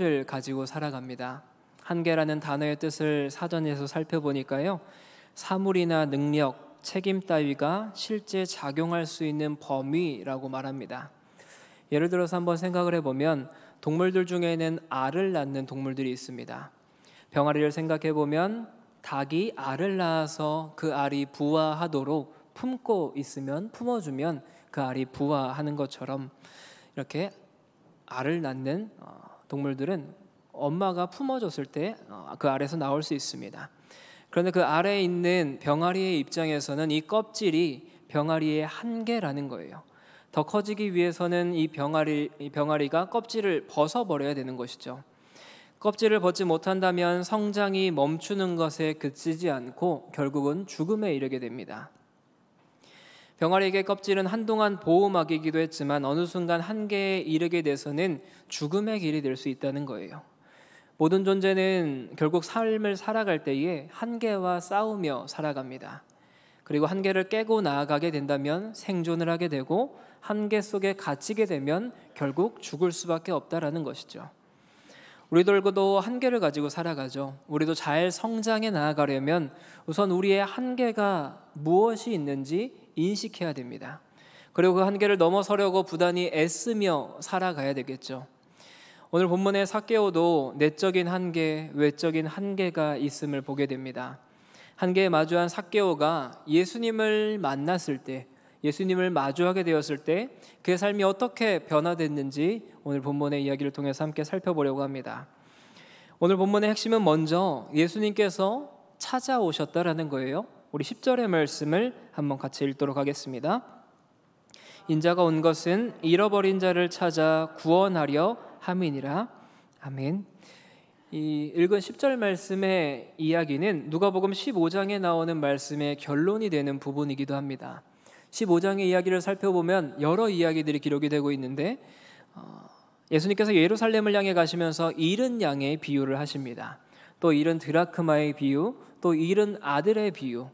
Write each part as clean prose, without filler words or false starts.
한계를 가지고 살아갑니다. 한계라는 단어의 뜻을 사전에서 살펴보니까요, 사물이나 능력, 책임 따위가 실제 작용할 수 있는 범위라고 말합니다. 예를 들어서 한번 생각을 해보면 동물들 중에는 알을 낳는 동물들이 있습니다. 병아리를 생각해보면 닭이 알을 낳아서 그 알이 부화하도록 품고 있으면, 품어주면 그 알이 부화하는 것처럼 이렇게 알을 낳는 동물들은 엄마가 품어줬을 때 그 알에서 나올 수 있습니다. 그런데 그 알에 있는 병아리의 입장에서는 이 껍질이 병아리의 한계라는 거예요. 더 커지기 위해서는 이 병아리가 껍질을 벗어버려야 되는 것이죠. 껍질을 벗지 못한다면 성장이 멈추는 것에 그치지 않고 결국은 죽음에 이르게 됩니다. 병아리에게 껍질은 한동안 보호막이기도 했지만 어느 순간 한계에 이르게 돼서는 죽음의 길이 될 수 있다는 거예요. 모든 존재는 결국 삶을 살아갈 때에 한계와 싸우며 살아갑니다. 그리고 한계를 깨고 나아가게 된다면 생존을 하게 되고, 한계 속에 갇히게 되면 결국 죽을 수밖에 없다라는 것이죠. 우리들도 한계를 가지고 살아가죠. 우리도 잘 성장해 나아가려면 우선 우리의 한계가 무엇이 있는지 인식해야 됩니다. 그리고 그 한계를 넘어서려고 부단히 애쓰며 살아가야 되겠죠. 오늘 본문의 삭개오도 내적인 한계, 외적인 한계가 있음을 보게 됩니다. 한계에 마주한 삭개오가 예수님을 만났을 때, 예수님을 마주하게 되었을 때 그의 삶이 어떻게 변화됐는지 오늘 본문의 이야기를 통해서 함께 살펴보려고 합니다. 오늘 본문의 핵심은 먼저 예수님께서 찾아오셨다라는 거예요. 우리 10절의 말씀을 한번 같이 읽도록 하겠습니다. 인자가 온 것은 잃어버린 자를 찾아 구원하려 함이니라. 아멘. 이 읽은 10절 말씀의 이야기는 누가복음 15장에 나오는 말씀의 결론이 되는 부분이기도 합니다. 15장의 이야기를 살펴보면 여러 이야기들이 기록이 되고 있는데 예수님께서 예루살렘을 향해 가시면서 잃은 양의 비유를 하십니다. 또 잃은 드라크마의 비유, 또 잃은 아들의 비유,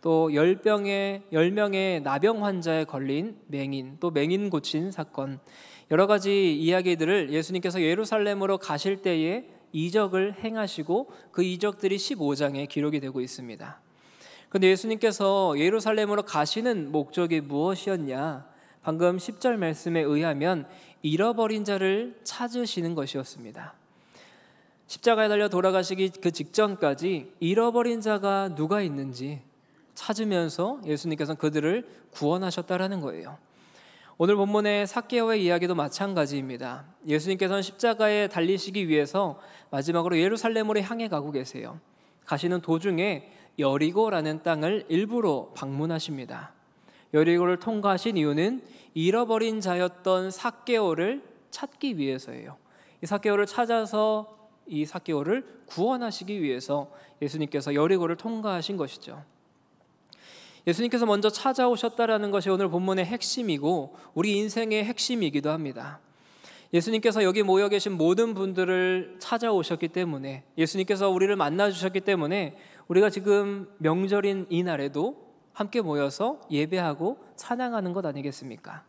또 10명의 나병 환자에 걸린 맹인, 또 맹인 고친 사건, 여러 가지 이야기들을 예수님께서 예루살렘으로 가실 때에 이적을 행하시고 그 이적들이 15장에 기록이 되고 있습니다. 그런데 예수님께서 예루살렘으로 가시는 목적이 무엇이었냐? 방금 10절 말씀에 의하면 잃어버린 자를 찾으시는 것이었습니다. 십자가에 달려 돌아가시기 그 직전까지 잃어버린 자가 누가 있는지 찾으면서 예수님께서는 그들을 구원하셨다라는 거예요. 오늘 본문의 삭개오의 이야기도 마찬가지입니다. 예수님께서는 십자가에 달리시기 위해서 마지막으로 예루살렘으로 향해 가고 계세요. 가시는 도중에 여리고라는 땅을 일부러 방문하십니다. 여리고를 통과하신 이유는 잃어버린 자였던 삭개오를 찾기 위해서예요. 이 삭개오를 찾아서 이 삭개오를 구원하시기 위해서 예수님께서 여리고를 통과하신 것이죠. 예수님께서 먼저 찾아오셨다라는 것이 오늘 본문의 핵심이고 우리 인생의 핵심이기도 합니다. 예수님께서 여기 모여 계신 모든 분들을 찾아오셨기 때문에, 예수님께서 우리를 만나주셨기 때문에 우리가 지금 명절인 이 날에도 함께 모여서 예배하고 찬양하는 것 아니겠습니까?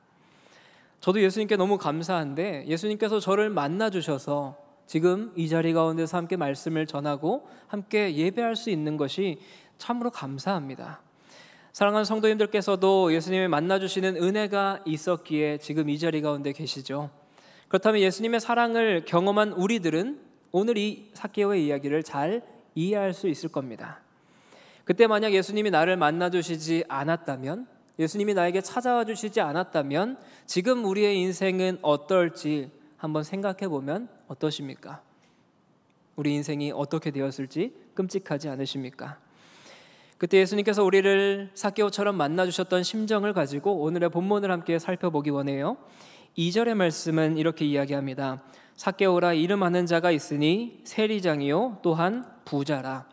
저도 예수님께 너무 감사한데 예수님께서 저를 만나주셔서 지금 이 자리 가운데서 함께 말씀을 전하고 함께 예배할 수 있는 것이 참으로 감사합니다. 사랑하는 성도님들께서도 예수님을 만나주시는 은혜가 있었기에 지금 이 자리 가운데 계시죠. 그렇다면 예수님의 사랑을 경험한 우리들은 오늘 이 삭개오의 이야기를 잘 이해할 수 있을 겁니다. 그때 만약 예수님이 나를 만나주시지 않았다면, 예수님이 나에게 찾아와 주시지 않았다면 지금 우리의 인생은 어떨지 한번 생각해 보면 어떠십니까? 우리 인생이 어떻게 되었을지 끔찍하지 않으십니까? 그때 예수님께서 우리를 삭개오처럼 만나주셨던 심정을 가지고 오늘의 본문을 함께 살펴보기 원해요. 2절의 말씀은 이렇게 이야기합니다. 삭개오라 이름하는 자가 있으니 세리장이요 또한 부자라.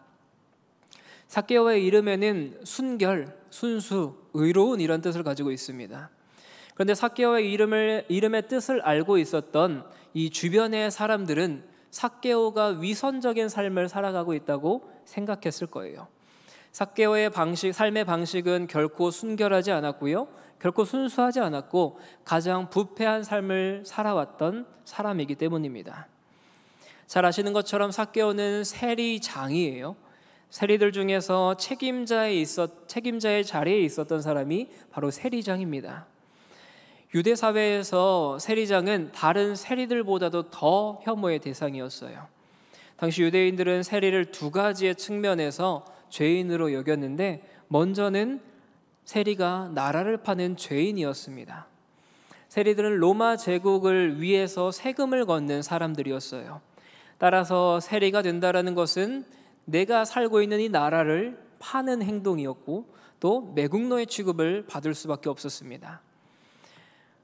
삭개오의 이름에는 순결, 순수, 의로운 이런 뜻을 가지고 있습니다. 그런데 삭개오의 이름의 뜻을 알고 있었던 이 주변의 사람들은 삭개오가 위선적인 삶을 살아가고 있다고 생각했을 거예요. 삭개오의 삶의 방식은 결코 순결하지 않았고요, 결코 순수하지 않았고 가장 부패한 삶을 살아왔던 사람이기 때문입니다. 잘 아시는 것처럼 삭개오는 세리장이에요. 세리들 중에서 책임자의 자리에 있었던 사람이 바로 세리장입니다. 유대 사회에서 세리장은 다른 세리들보다도 더 혐오의 대상이었어요. 당시 유대인들은 세리를 두 가지의 측면에서 죄인으로 여겼는데, 먼저는 세리가 나라를 파는 죄인이었습니다. 세리들은 로마 제국을 위해서 세금을 걷는 사람들이었어요. 따라서 세리가 된다라는 것은 내가 살고 있는 이 나라를 파는 행동이었고, 또 매국노의 취급을 받을 수밖에 없었습니다.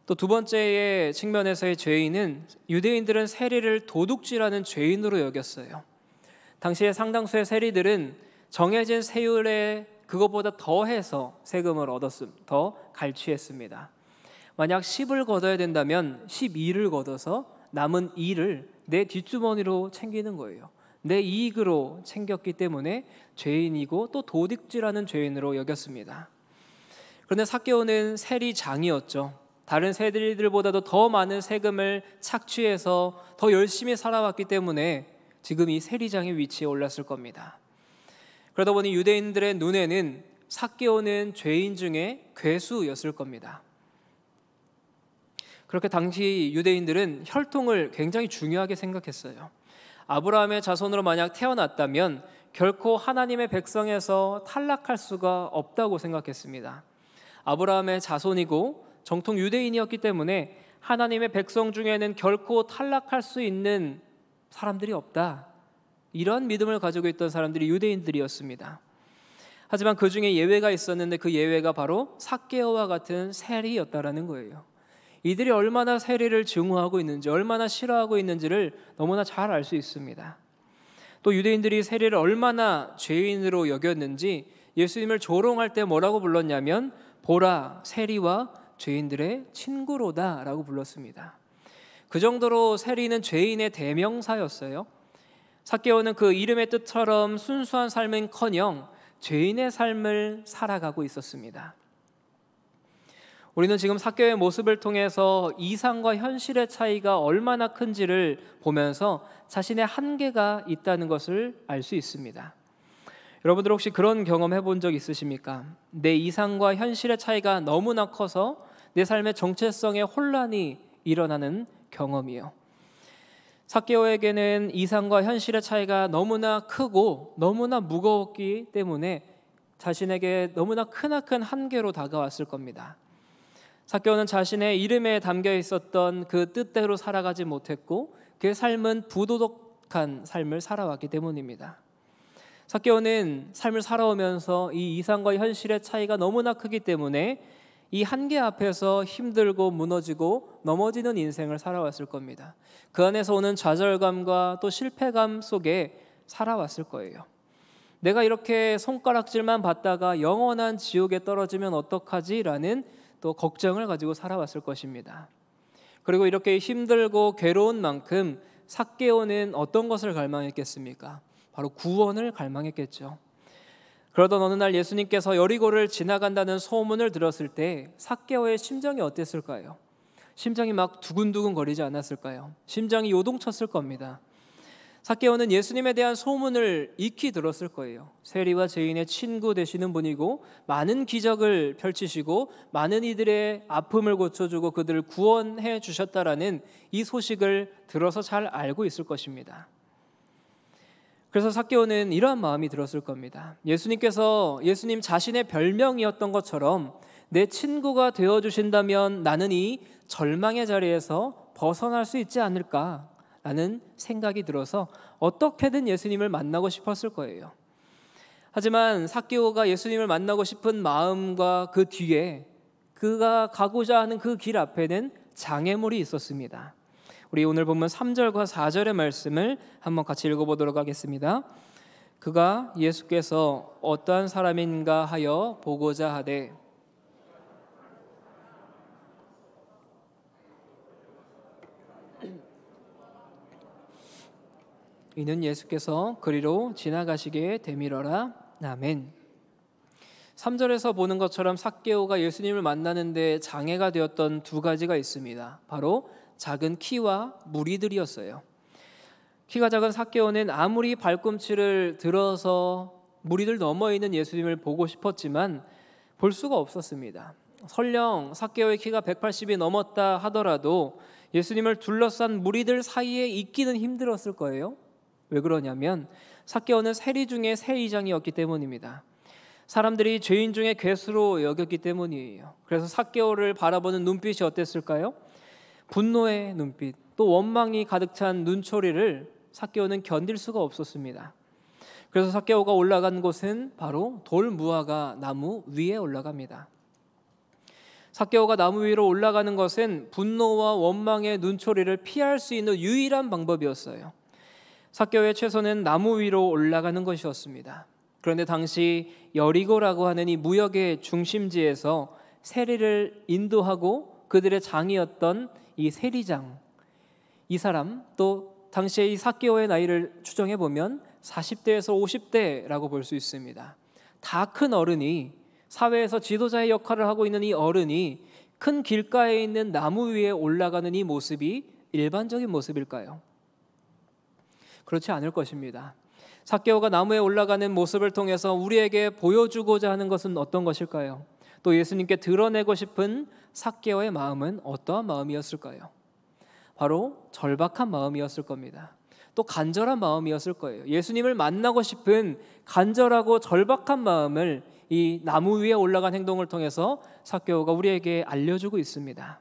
또 두 번째의 측면에서의 죄인은, 유대인들은 세리를 도둑질하는 죄인으로 여겼어요. 당시에 상당수의 세리들은 정해진 세율에 그것보다 더해서 세금을 더 갈취했습니다. 만약 10을 걷어야 된다면 12를 걷어서 남은 2를 내 뒷주머니로 챙기는 거예요. 내 이익으로 챙겼기 때문에 죄인이고 또 도둑질하는 죄인으로 여겼습니다. 그런데 삭개오는 세리장이었죠. 다른 세리들보다도 더 많은 세금을 착취해서 더 열심히 살아왔기 때문에 지금 이 세리장의 위치에 올랐을 겁니다. 그러다 보니 유대인들의 눈에는 삭개오는 죄인 중에 괴수였을 겁니다. 그렇게 당시 유대인들은 혈통을 굉장히 중요하게 생각했어요. 아브라함의 자손으로 만약 태어났다면 결코 하나님의 백성에서 탈락할 수가 없다고 생각했습니다. 아브라함의 자손이고 정통 유대인이었기 때문에 하나님의 백성 중에는 결코 탈락할 수 있는 사람들이 없다, 이런 믿음을 가지고 있던 사람들이 유대인들이었습니다. 하지만 그 중에 예외가 있었는데, 그 예외가 바로 삭개오와 같은 세리였다라는 거예요. 이들이 얼마나 세리를 증오하고 있는지, 얼마나 싫어하고 있는지를 너무나 잘 알 수 있습니다. 또 유대인들이 세리를 얼마나 죄인으로 여겼는지 예수님을 조롱할 때 뭐라고 불렀냐면, 보라, 세리와 죄인들의 친구로다 라고 불렀습니다. 그 정도로 세리는 죄인의 대명사였어요. 삭개오는 그 이름의 뜻처럼 순수한 삶은커녕 죄인의 삶을 살아가고 있었습니다. 우리는 지금 삭개오의 모습을 통해서 이상과 현실의 차이가 얼마나 큰지를 보면서 자신의 한계가 있다는 것을 알 수 있습니다. 여러분들 혹시 그런 경험 해본 적 있으십니까? 내 이상과 현실의 차이가 너무나 커서 내 삶의 정체성에 혼란이 일어나는 경험이요. 삭개오에게는 이상과 현실의 차이가 너무나 크고 너무나 무거웠기 때문에 자신에게 너무나 크나큰 한계로 다가왔을 겁니다. 삭개오는 자신의 이름에 담겨 있었던 그 뜻대로 살아가지 못했고, 그의 삶은 부도덕한 삶을 살아왔기 때문입니다. 삭개오는 삶을 살아오면서 이 이상과 현실의 차이가 너무나 크기 때문에 이 한계 앞에서 힘들고 무너지고 넘어지는 인생을 살아왔을 겁니다. 그 안에서 오는 좌절감과 또 실패감 속에 살아왔을 거예요. 내가 이렇게 손가락질만 받다가 영원한 지옥에 떨어지면 어떡하지? 라는 또 걱정을 가지고 살아왔을 것입니다. 그리고 이렇게 힘들고 괴로운 만큼 삭개오는 어떤 것을 갈망했겠습니까? 바로 구원을 갈망했겠죠. 그러던 어느 날 예수님께서 여리고를 지나간다는 소문을 들었을 때 삭개오의 심정이 어땠을까요? 심장이 막 두근두근 거리지 않았을까요? 심장이 요동쳤을 겁니다. 삭개오는 예수님에 대한 소문을 익히 들었을 거예요. 세리와 죄인의 친구 되시는 분이고, 많은 기적을 펼치시고 많은 이들의 아픔을 고쳐주고 그들을 구원해 주셨다라는 이 소식을 들어서 잘 알고 있을 것입니다. 그래서 삭개오는 이러한 마음이 들었을 겁니다. 예수님 자신의 별명이었던 것처럼 내 친구가 되어주신다면 나는 이 절망의 자리에서 벗어날 수 있지 않을까라는 생각이 들어서 어떻게든 예수님을 만나고 싶었을 거예요. 하지만 삭개오가 예수님을 만나고 싶은 마음과 그 뒤에 그가 가고자 하는 그 길 앞에는 장애물이 있었습니다. 우리 오늘 본문 3절과 4절의 말씀을 한번 같이 읽어보도록 하겠습니다. 그가 예수께서 어떠한 사람인가 하여 보고자 하되 이는 예수께서 그리로 지나가시기에 되밀어라. 아멘. 3절에서 보는 것처럼 삭개오가 예수님을 만나는데 장애가 되었던 두 가지가 있습니다. 바로 작은 키와 무리들이었어요. 키가 작은 삭개오는 아무리 발꿈치를 들어서 무리들 넘어 있는 예수님을 보고 싶었지만 볼 수가 없었습니다. 설령 삭개오의 키가 180이 넘었다 하더라도 예수님을 둘러싼 무리들 사이에 있기는 힘들었을 거예요. 왜 그러냐면 삭개오는 세리 중에 세리장이었기 때문입니다. 사람들이 죄인 중에 괴수로 여겼기 때문이에요. 그래서 삭개오를 바라보는 눈빛이 어땠을까요? 분노의 눈빛, 또 원망이 가득 찬 눈초리를 삭개오는 견딜 수가 없었습니다. 그래서 삭개오가 올라간 곳은 바로 돌무화과 나무 위에 올라갑니다. 삭개오가 나무 위로 올라가는 것은 분노와 원망의 눈초리를 피할 수 있는 유일한 방법이었어요. 삭개오의 최소는 나무 위로 올라가는 것이었습니다. 그런데 당시 여리고라고 하는 이 무역의 중심지에서 세리를 인도하고 그들의 장이었던 이 세리장, 이 사람, 또 당시에 이 삭개오의 나이를 추정해 보면 40대에서 50대라고 볼 수 있습니다. 다 큰 어른이, 사회에서 지도자의 역할을 하고 있는 이 어른이 큰 길가에 있는 나무 위에 올라가는 이 모습이 일반적인 모습일까요? 그렇지 않을 것입니다. 삭개오가 나무에 올라가는 모습을 통해서 우리에게 보여주고자 하는 것은 어떤 것일까요? 또 예수님께 드러내고 싶은 삭개오의 마음은 어떠한 마음이었을까요? 바로 절박한 마음이었을 겁니다. 또 간절한 마음이었을 거예요. 예수님을 만나고 싶은 간절하고 절박한 마음을 이 나무 위에 올라간 행동을 통해서 삭개오가 우리에게 알려주고 있습니다.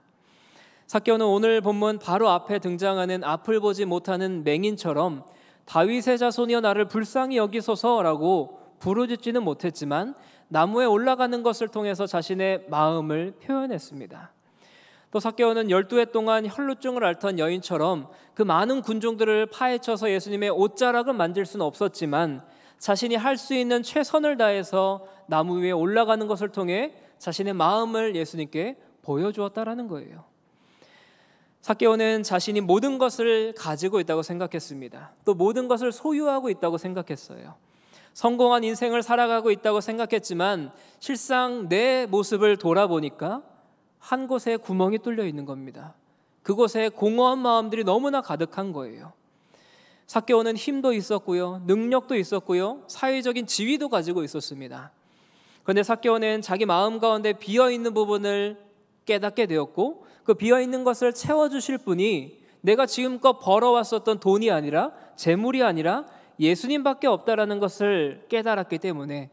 삭개오는 오늘 본문 바로 앞에 등장하는 앞을 보지 못하는 맹인처럼 다윗의 자손이여 나를 불쌍히 여기소서라고 부르짖지는 못했지만 나무에 올라가는 것을 통해서 자신의 마음을 표현했습니다. 또 삭개오는 12해 동안 혈루증을 앓던 여인처럼 그 많은 군중들을 파헤쳐서 예수님의 옷자락을 만질 수는 없었지만 자신이 할 수 있는 최선을 다해서 나무 위에 올라가는 것을 통해 자신의 마음을 예수님께 보여주었다라는 거예요. 삭개오는 자신이 모든 것을 가지고 있다고 생각했습니다. 또 모든 것을 소유하고 있다고 생각했어요. 성공한 인생을 살아가고 있다고 생각했지만 실상 내 모습을 돌아보니까 한 곳에 구멍이 뚫려 있는 겁니다. 그곳에 공허한 마음들이 너무나 가득한 거예요. 삭개오는 힘도 있었고요, 능력도 있었고요, 사회적인 지위도 가지고 있었습니다. 그런데 삭개오는 자기 마음 가운데 비어있는 부분을 깨닫게 되었고 그 비어있는 것을 채워주실 분이 내가 지금껏 벌어왔었던 돈이 아니라 재물이 아니라 예수님밖에 없다라는 것을 깨달았기 때문에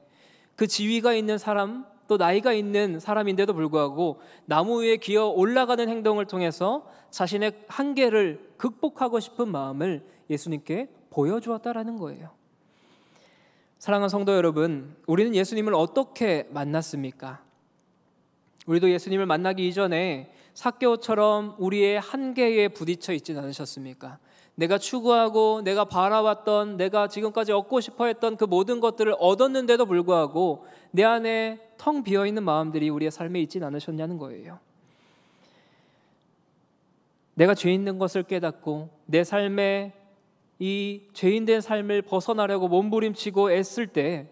그 지위가 있는 사람, 또 나이가 있는 사람인데도 불구하고 나무 위에 기어 올라가는 행동을 통해서 자신의 한계를 극복하고 싶은 마음을 예수님께 보여주었다라는 거예요. 사랑하는 성도 여러분, 우리는 예수님을 어떻게 만났습니까? 우리도 예수님을 만나기 이전에 삭개오처럼 우리의 한계에 부딪혀 있지는 않으셨습니까? 내가 추구하고 내가 바라왔던, 내가 지금까지 얻고 싶어 했던 그 모든 것들을 얻었는데도 불구하고 내 안에 텅 비어있는 마음들이 우리의 삶에 있지는 않으셨냐는 거예요. 내가 죄 있는 것을 깨닫고 내 삶에 이 죄인된 삶을 벗어나려고 몸부림치고 애쓸 때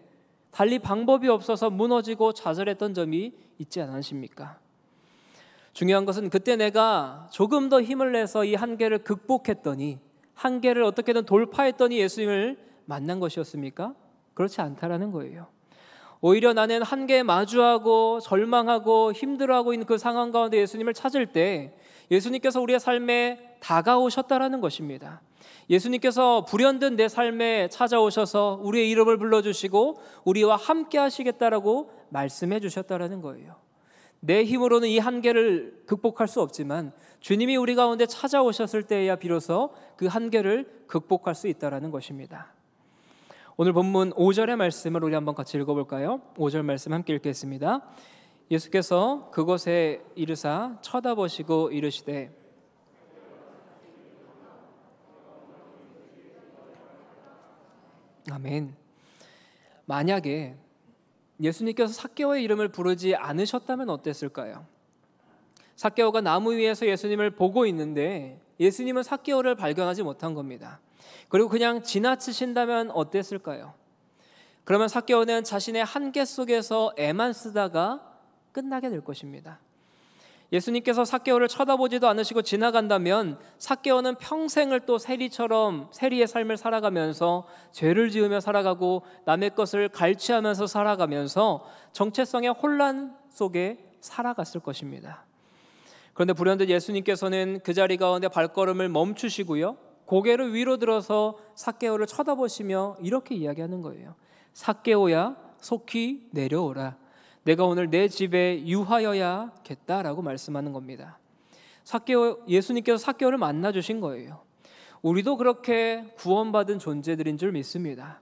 달리 방법이 없어서 무너지고 좌절했던 점이 있지 않으십니까? 중요한 것은 그때 내가 조금 더 힘을 내서 이 한계를 극복했더니, 한계를 어떻게든 돌파했더니 예수님을 만난 것이었습니까? 그렇지 않다라는 거예요. 오히려 나는 한계에 마주하고 절망하고 힘들어하고 있는 그 상황 가운데 예수님을 찾을 때 예수님께서 우리의 삶에 다가오셨다라는 것입니다. 예수님께서 불현듯 내 삶에 찾아오셔서 우리의 이름을 불러주시고 우리와 함께 하시겠다라고 말씀해 주셨다라는 거예요. 내 힘으로는 이 한계를 극복할 수 없지만 주님이 우리 가운데 찾아오셨을 때에야 비로소 그 한계를 극복할 수 있다라는 것입니다. 오늘 본문 5절의 말씀을 우리 한번 같이 읽어볼까요? 5절 말씀 함께 읽겠습니다. 예수께서 그곳에 이르사 쳐다보시고 이르시되 아멘. 만약에 예수님께서 삭개오의 이름을 부르지 않으셨다면 어땠을까요? 삭개오가 나무 위에서 예수님을 보고 있는데 예수님은 삭개오를 발견하지 못한 겁니다. 그리고 그냥 지나치신다면 어땠을까요? 그러면 삭개오는 자신의 한계 속에서 애만 쓰다가 끝나게 될 것입니다. 예수님께서 삭개오를 쳐다보지도 않으시고 지나간다면 삭개오는 평생을 또 세리의 삶을 살아가면서 죄를 지으며 살아가고 남의 것을 갈취하면서 살아가면서 정체성의 혼란 속에 살아갔을 것입니다. 그런데 불현듯 예수님께서는 그 자리 가운데 발걸음을 멈추시고요, 고개를 위로 들어서 삭개오를 쳐다보시며 이렇게 이야기하는 거예요. 삭개오야, 속히 내려오라. 내가 오늘 내 집에 유하여야겠다라고 말씀하는 겁니다. 예수님께서 삭개오를 만나 주신 거예요. 우리도 그렇게 구원받은 존재들인 줄 믿습니다.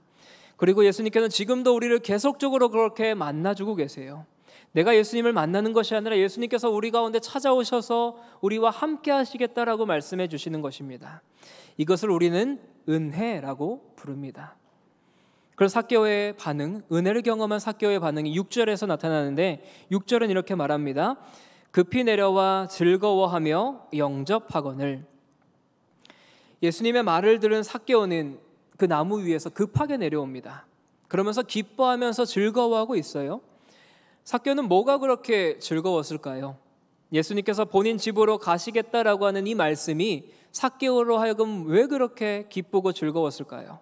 그리고 예수님께서는 지금도 우리를 계속적으로 그렇게 만나주고 계세요. 내가 예수님을 만나는 것이 아니라 예수님께서 우리 가운데 찾아오셔서 우리와 함께 하시겠다라고 말씀해 주시는 것입니다. 이것을 우리는 은혜라고 부릅니다. 그래서 삭개오의 반응, 은혜를 경험한 삭개오의 반응이 6절에서 나타나는데, 6절은 이렇게 말합니다. 급히 내려와 즐거워하며 영접하거늘. 예수님의 말을 들은 삭개오는 그 나무 위에서 급하게 내려옵니다. 그러면서 기뻐하면서 즐거워하고 있어요. 삭개오는 뭐가 그렇게 즐거웠을까요? 예수님께서 본인 집으로 가시겠다라고 하는 이 말씀이 삭개오로 하여금 왜 그렇게 기쁘고 즐거웠을까요?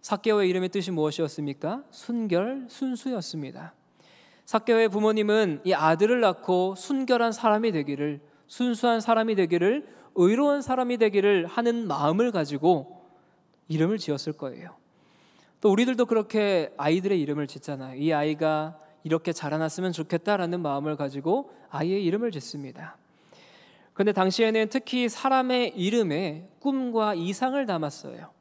삭개오의 이름의 뜻이 무엇이었습니까? 순결, 순수였습니다. 삭개오의 부모님은 이 아들을 낳고 순결한 사람이 되기를, 순수한 사람이 되기를, 의로운 사람이 되기를 하는 마음을 가지고 이름을 지었을 거예요. 또 우리들도 그렇게 아이들의 이름을 짓잖아요. 이 아이가 이렇게 자라났으면 좋겠다라는 마음을 가지고 아이의 이름을 짓습니다. 그런데 당시에는 특히 사람의 이름에 꿈과 이상을 담았어요.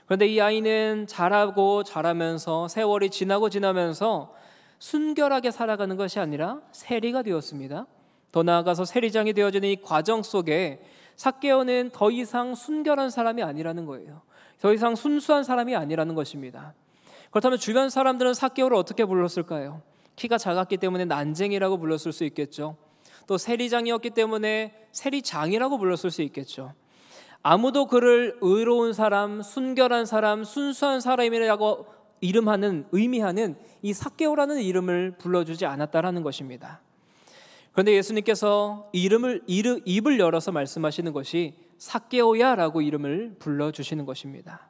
그런데 이 아이는 자라면서 세월이 지나면서 순결하게 살아가는 것이 아니라 세리가 되었습니다. 더 나아가서 세리장이 되어지는 이 과정 속에 삭개오는 더 이상 순결한 사람이 아니라는 거예요. 더 이상 순수한 사람이 아니라는 것입니다. 그렇다면 주변 사람들은 삭개오를 어떻게 불렀을까요? 키가 작았기 때문에 난쟁이라고 불렀을 수 있겠죠. 또 세리장이었기 때문에 세리장이라고 불렀을 수 있겠죠. 아무도 그를 의로운 사람, 순결한 사람, 순수한 사람이라고 의미하는 이 삭개오라는 이름을 불러주지 않았다라는 것입니다. 그런데 예수님께서 입을 열어서 말씀하시는 것이 삭개오야라고 이름을 불러주시는 것입니다.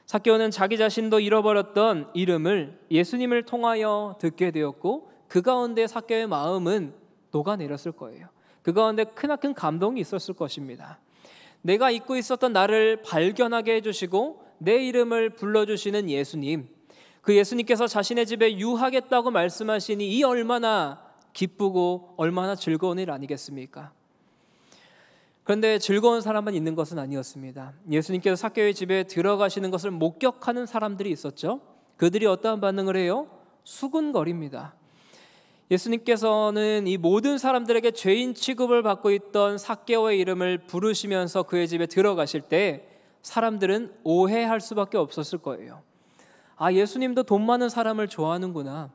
삭개오는 자기 자신도 잃어버렸던 이름을 예수님을 통하여 듣게 되었고, 그 가운데 삭개오의 마음은 녹아내렸을 거예요. 그 가운데 크나큰 감동이 있었을 것입니다. 내가 잊고 있었던 나를 발견하게 해주시고 내 이름을 불러주시는 예수님, 그 예수님께서 자신의 집에 유하겠다고 말씀하시니 이 얼마나 기쁘고 얼마나 즐거운 일 아니겠습니까? 그런데 즐거운 사람만 있는 것은 아니었습니다. 예수님께서 삭개오의 집에 들어가시는 것을 목격하는 사람들이 있었죠. 그들이 어떠한 반응을 해요? 수군거립니다. 예수님께서는 이 모든 사람들에게 죄인 취급을 받고 있던 삭개오의 이름을 부르시면서 그의 집에 들어가실 때 사람들은 오해할 수밖에 없었을 거예요. 아, 예수님도 돈 많은 사람을 좋아하는구나.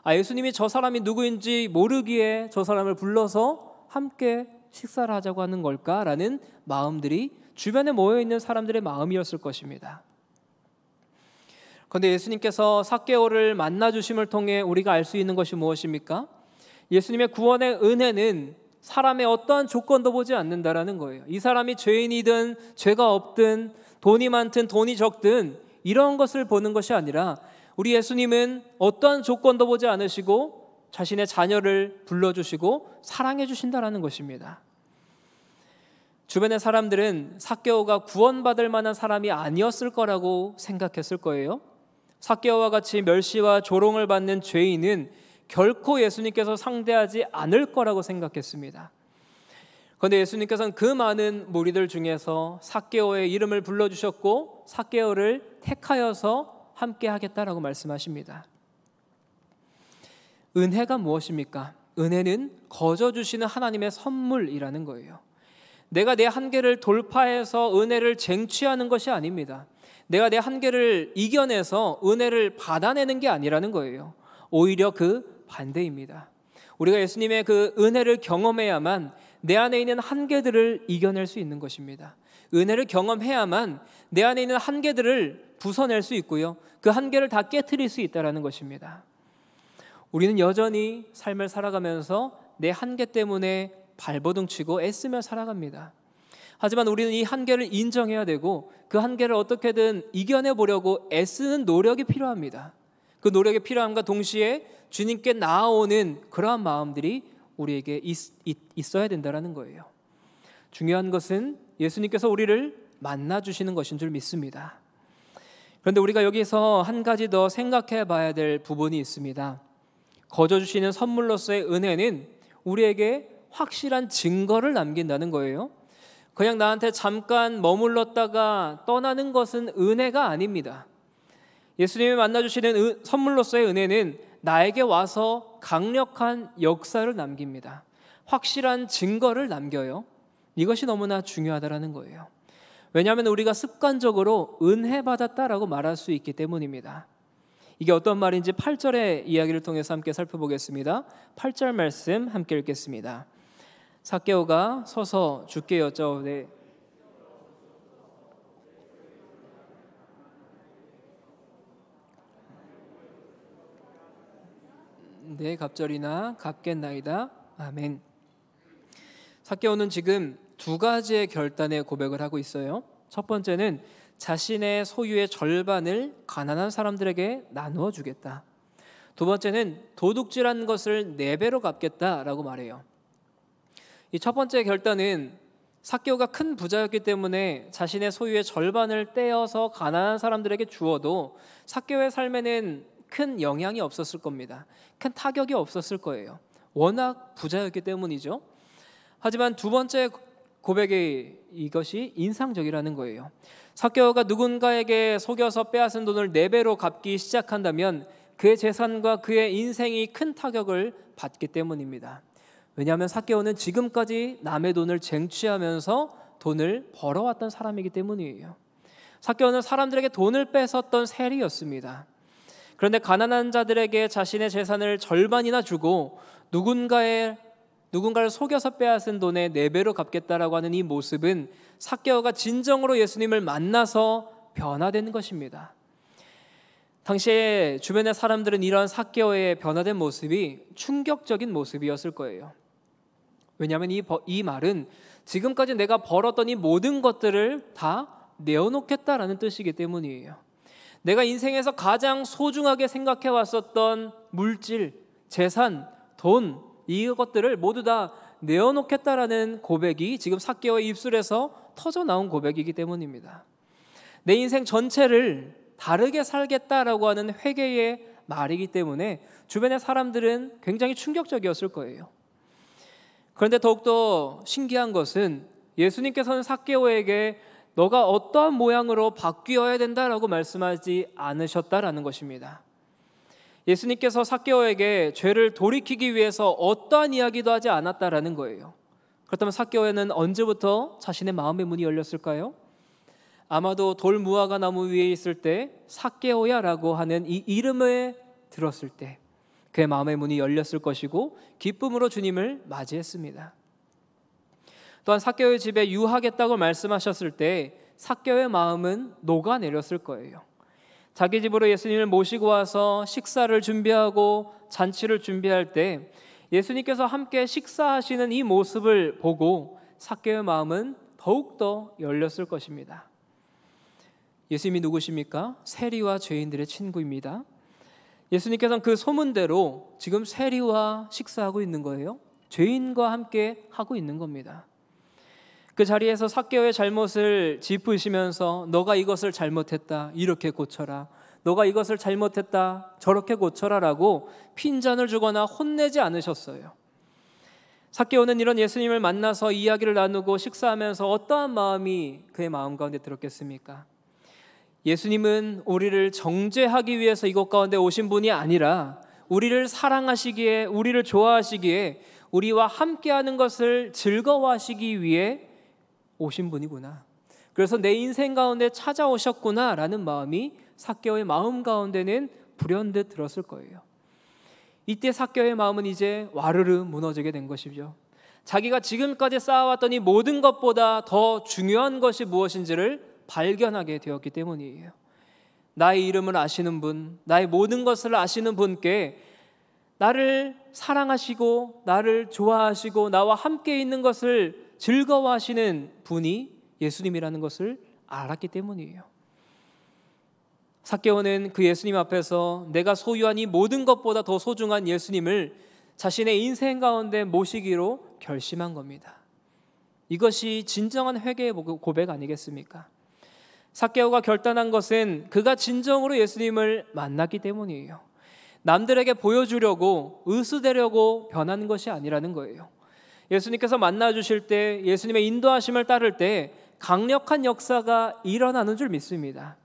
아, 예수님이 저 사람이 누구인지 모르기에 저 사람을 불러서 함께 식사를 하자고 하는 걸까라는 마음들이 주변에 모여있는 사람들의 마음이었을 것입니다. 그런데 예수님께서 삭개오를 만나주심을 통해 우리가 알 수 있는 것이 무엇입니까? 예수님의 구원의 은혜는 사람의 어떠한 조건도 보지 않는다라는 거예요. 이 사람이 죄인이든 죄가 없든 돈이 많든 돈이 적든 이런 것을 보는 것이 아니라 우리 예수님은 어떠한 조건도 보지 않으시고 자신의 자녀를 불러주시고 사랑해 주신다라는 것입니다. 주변의 사람들은 삭개오가 구원받을 만한 사람이 아니었을 거라고 생각했을 거예요. 삭개오와 같이 멸시와 조롱을 받는 죄인은 결코 예수님께서 상대하지 않을 거라고 생각했습니다. 그런데 예수님께서는 그 많은 무리들 중에서 삭개오의 이름을 불러주셨고 삭개오를 택하여서 함께 하겠다라고 말씀하십니다. 은혜가 무엇입니까? 은혜는 거저 주시는 하나님의 선물이라는 거예요. 내가 내 한계를 돌파해서 은혜를 쟁취하는 것이 아닙니다. 내가 내 한계를 이겨내서 은혜를 받아내는 게 아니라는 거예요. 오히려 그 반대입니다. 우리가 예수님의 그 은혜를 경험해야만 내 안에 있는 한계들을 이겨낼 수 있는 것입니다. 은혜를 경험해야만 내 안에 있는 한계들을 부숴낼 수 있고요, 그 한계를 다 깨트릴 수 있다는 것입니다. 우리는 여전히 삶을 살아가면서 내 한계 때문에 발버둥 치고 애쓰며 살아갑니다. 하지만 우리는 이 한계를 인정해야 되고 그 한계를 어떻게든 이겨내보려고 애쓰는 노력이 필요합니다. 그 노력이 필요함과 동시에 주님께 나아오는 그러한 마음들이 우리에게 있어야 된다는 거예요. 중요한 것은 예수님께서 우리를 만나주시는 것인 줄 믿습니다. 그런데 우리가 여기서 한 가지 더 생각해 봐야 될 부분이 있습니다. 거저 주시는 선물로서의 은혜는 우리에게 확실한 증거를 남긴다는 거예요. 그냥 나한테 잠깐 머물렀다가 떠나는 것은 은혜가 아닙니다. 예수님이 만나주시는 선물로서의 은혜는 나에게 와서 강력한 역사를 남깁니다. 확실한 증거를 남겨요. 이것이 너무나 중요하다는 거예요. 왜냐하면 우리가 습관적으로 은혜 받았다라고 말할 수 있기 때문입니다. 이게 어떤 말인지 8절의 이야기를 통해서 함께 살펴보겠습니다. 8절 말씀 함께 읽겠습니다. 삭개오가 서서 주께 여짜오되 내 갑절이나 갚겠나이다. 아멘. 삭개오는 지금 두 가지의 결단의 고백을 하고 있어요. 첫 번째는 자신의 소유의 절반을 가난한 사람들에게 나누어 주겠다. 두 번째는 도둑질한 것을 4배로 갚겠다라고 말해요. 이 첫 번째 결단은 삭개오가 큰 부자였기 때문에 자신의 소유의 절반을 떼어서 가난한 사람들에게 주어도 삭개오의 삶에는 큰 영향이 없었을 겁니다. 큰 타격이 없었을 거예요. 워낙 부자였기 때문이죠. 하지만 두 번째 고백이 이것이 인상적이라는 거예요. 삭개오가 누군가에게 속여서 빼앗은 돈을 4배로 갚기 시작한다면 그의 재산과 그의 인생이 큰 타격을 받기 때문입니다. 왜냐하면 삭개오는 지금까지 남의 돈을 쟁취하면서 돈을 벌어왔던 사람이기 때문이에요. 삭개오는 사람들에게 돈을 뺏었던 세리였습니다. 그런데 가난한 자들에게 자신의 재산을 절반이나 주고 누군가를 속여서 빼앗은 돈의 4배로 갚겠다라고 하는 이 모습은 삭개오가 진정으로 예수님을 만나서 변화된 것입니다. 당시에 주변의 사람들은 이러한 삭개오의 변화된 모습이 충격적인 모습이었을 거예요. 왜냐하면 이 말은 지금까지 내가 벌었던 이 모든 것들을 다 내어놓겠다라는 뜻이기 때문이에요. 내가 인생에서 가장 소중하게 생각해 왔었던 물질, 재산, 돈, 이것들을 모두 다 내어놓겠다라는 고백이 지금 삭개오의 입술에서 터져 나온 고백이기 때문입니다. 내 인생 전체를 다르게 살겠다라고 하는 회개의 말이기 때문에 주변의 사람들은 굉장히 충격적이었을 거예요. 그런데 더욱더 신기한 것은 예수님께서는 삭개오에게 너가 어떠한 모양으로 바뀌어야 된다라고 말씀하지 않으셨다라는 것입니다. 예수님께서 삭개오에게 죄를 돌이키기 위해서 어떠한 이야기도 하지 않았다라는 거예요. 그렇다면 삭개오는 언제부터 자신의 마음의 문이 열렸을까요? 아마도 돌무화과 나무 위에 있을 때 삭개오야라고 하는 이 이름을 들었을 때 그의 마음의 문이 열렸을 것이고 기쁨으로 주님을 맞이했습니다. 또한 삭개오의 집에 유하겠다고 말씀하셨을 때 삭개오의 마음은 녹아내렸을 거예요. 자기 집으로 예수님을 모시고 와서 식사를 준비하고 잔치를 준비할 때 예수님께서 함께 식사하시는 이 모습을 보고 삭개오의 마음은 더욱더 열렸을 것입니다. 예수님이 누구십니까? 세리와 죄인들의 친구입니다. 예수님께서는 그 소문대로 지금 세리와 식사하고 있는 거예요. 죄인과 함께 하고 있는 겁니다. 그 자리에서 삭개오의 잘못을 짚으시면서 너가 이것을 잘못했다, 이렇게 고쳐라. 너가 이것을 잘못했다, 저렇게 고쳐라 라고 핀잔을 주거나 혼내지 않으셨어요. 삭개오는 이런 예수님을 만나서 이야기를 나누고 식사하면서 어떠한 마음이 그의 마음 가운데 들었겠습니까? 예수님은 우리를 정죄하기 위해서 이곳 가운데 오신 분이 아니라 우리를 사랑하시기에, 우리를 좋아하시기에, 우리와 함께하는 것을 즐거워하시기 위해 오신 분이구나. 그래서 내 인생 가운데 찾아오셨구나 라는 마음이 삭개오의 마음 가운데는 불현듯 들었을 거예요. 이때 삭개오의 마음은 이제 와르르 무너지게 된 것이죠. 자기가 지금까지 쌓아왔던 이 모든 것보다 더 중요한 것이 무엇인지를 발견하게 되었기 때문이에요. 나의 이름을 아시는 분, 나의 모든 것을 아시는 분께 나를 사랑하시고 나를 좋아하시고 나와 함께 있는 것을 즐거워하시는 분이 예수님이라는 것을 알았기 때문이에요. 삭개오는 그 예수님 앞에서 내가 소유한 이 모든 것보다 더 소중한 예수님을 자신의 인생 가운데 모시기로 결심한 겁니다. 이것이 진정한 회개의 고백 아니겠습니까? 삭개오가 결단한 것은 그가 진정으로 예수님을 만났기 때문이에요. 남들에게 보여주려고 의수되려고 변하는 것이 아니라는 거예요. 예수님께서 만나주실 때, 예수님의 인도하심을 따를 때 강력한 역사가 일어나는 줄 믿습니다.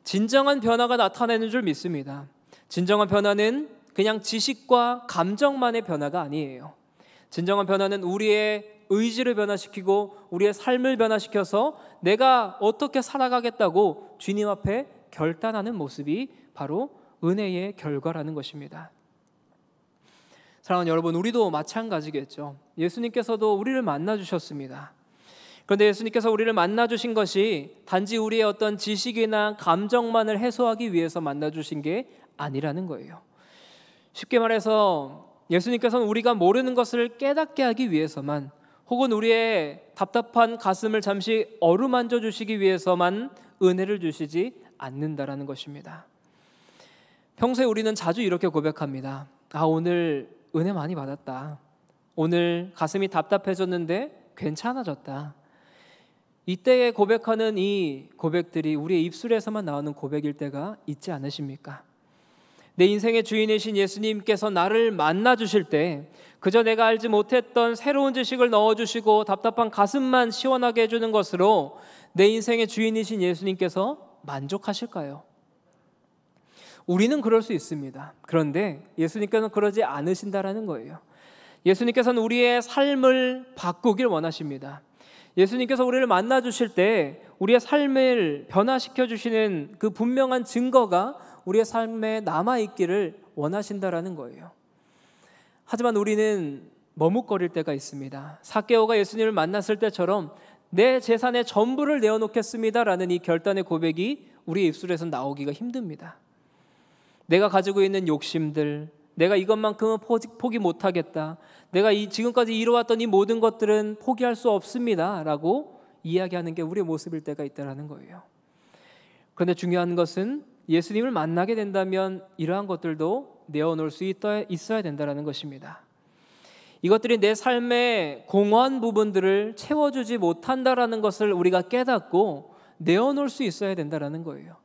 진정한 변화가 나타나는 줄 믿습니다. 진정한 변화는 그냥 지식과 감정만의 변화가 아니에요. 진정한 변화는 우리의 의지를 변화시키고 우리의 삶을 변화시켜서 내가 어떻게 살아가겠다고 주님 앞에 결단하는 모습이 바로 은혜의 결과라는 것입니다. 사랑하는 여러분, 우리도 마찬가지겠죠. 예수님께서도 우리를 만나주셨습니다. 그런데 예수님께서 우리를 만나주신 것이 단지 우리의 어떤 지식이나 감정만을 해소하기 위해서 만나주신 게 아니라는 거예요. 쉽게 말해서 예수님께서는 우리가 모르는 것을 깨닫게 하기 위해서만, 혹은 우리의 답답한 가슴을 잠시 어루만져 주시기 위해서만 은혜를 주시지 않는다라는 것입니다. 평소에 우리는 자주 이렇게 고백합니다. 오늘 은혜 많이 받았다. 오늘 가슴이 답답해졌는데 괜찮아졌다. 이때에 고백하는 이 고백들이 우리의 입술에서만 나오는 고백일 때가 있지 않으십니까? 내 인생의 주인이신 예수님께서 나를 만나주실 때 그저 내가 알지 못했던 새로운 지식을 넣어주시고 답답한 가슴만 시원하게 해주는 것으로 내 인생의 주인이신 예수님께서 만족하실까요? 우리는 그럴 수 있습니다. 그런데 예수님께서는 그러지 않으신다라는 거예요. 예수님께서는 우리의 삶을 바꾸길 원하십니다. 예수님께서 우리를 만나주실 때 우리의 삶을 변화시켜 주시는 그 분명한 증거가 우리의 삶에 남아있기를 원하신다라는 거예요. 하지만 우리는 머뭇거릴 때가 있습니다. 삭개오가 예수님을 만났을 때처럼 내 재산의 전부를 내어놓겠습니다라는 이 결단의 고백이 우리의 입술에서 나오기가 힘듭니다. 내가 가지고 있는 욕심들, 내가 이것만큼은 포기 못하겠다, 내가 지금까지 이뤄왔던 이 모든 것들은 포기할 수 없습니다 라고 이야기하는 게 우리의 모습일 때가 있다는 거예요. 그런데 중요한 것은 예수님을 만나게 된다면 이러한 것들도 내어놓을 수 있어야 된다는 것입니다. 이것들이 내 삶의 공허한 부분들을 채워주지 못한다라는 것을 우리가 깨닫고 내어놓을 수 있어야 된다는 거예요.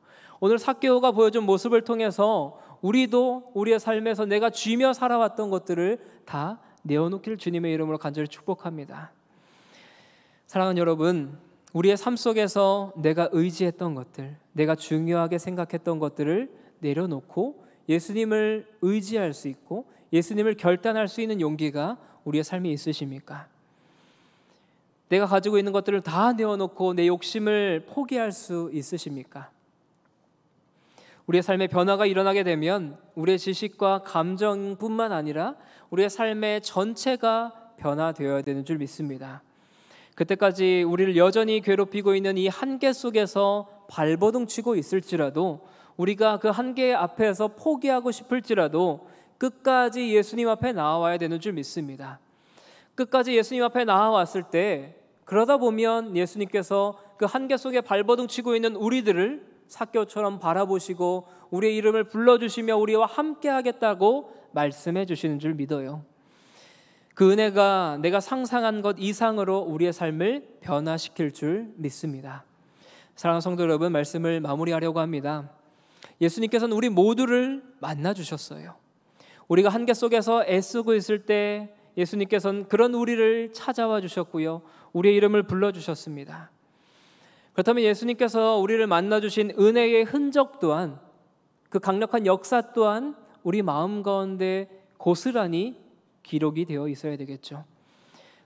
오늘 삭개오가 보여준 모습을 통해서 우리도 우리의 삶에서 내가 쥐며 살아왔던 것들을 다 내어놓기를 주님의 이름으로 간절히 축복합니다. 사랑하는 여러분, 우리의 삶 속에서 내가 의지했던 것들, 내가 중요하게 생각했던 것들을 내려놓고 예수님을 의지할 수 있고 예수님을 결단할 수 있는 용기가 우리의 삶에 있으십니까? 내가 가지고 있는 것들을 다 내어놓고 내 욕심을 포기할 수 있으십니까? 우리의 삶에 변화가 일어나게 되면 우리의 지식과 감정뿐만 아니라 우리의 삶의 전체가 변화되어야 되는 줄 믿습니다. 그때까지 우리를 여전히 괴롭히고 있는 이 한계 속에서 발버둥치고 있을지라도, 우리가 그 한계 앞에서 포기하고 싶을지라도 끝까지 예수님 앞에 나와야 되는 줄 믿습니다. 끝까지 예수님 앞에 나와왔을 때 그러다 보면 예수님께서 그 한계 속에 발버둥치고 있는 우리들을 삭개오처럼 바라보시고 우리의 이름을 불러주시며 우리와 함께 하겠다고 말씀해 주시는 줄 믿어요. 그 은혜가 내가 상상한 것 이상으로 우리의 삶을 변화시킬 줄 믿습니다. 사랑하는 성도 여러분, 말씀을 마무리하려고 합니다. 예수님께서는 우리 모두를 만나주셨어요. 우리가 한계 속에서 애쓰고 있을 때 예수님께서는 그런 우리를 찾아와 주셨고요, 우리의 이름을 불러주셨습니다. 그렇다면 예수님께서 우리를 만나주신 은혜의 흔적 또한, 그 강력한 역사 또한 우리 마음 가운데 고스란히 기록이 되어 있어야 되겠죠.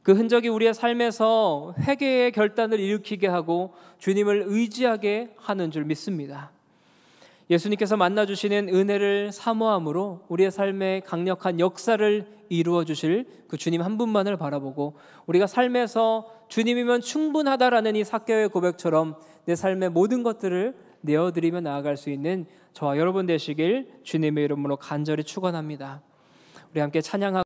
그 흔적이 우리의 삶에서 회개의 결단을 일으키게 하고 주님을 의지하게 하는 줄 믿습니다. 예수님께서 만나주시는 은혜를 사모함으로 우리의 삶에 강력한 역사를 이루어 주실 그 주님 한 분만을 바라보고 우리가 삶에서 주님이면 충분하다라는 이 삭개오의 고백처럼 내 삶의 모든 것들을 내어드리며 나아갈 수 있는 저와 여러분 되시길 주님의 이름으로 간절히 축원합니다. 우리 함께 찬양하고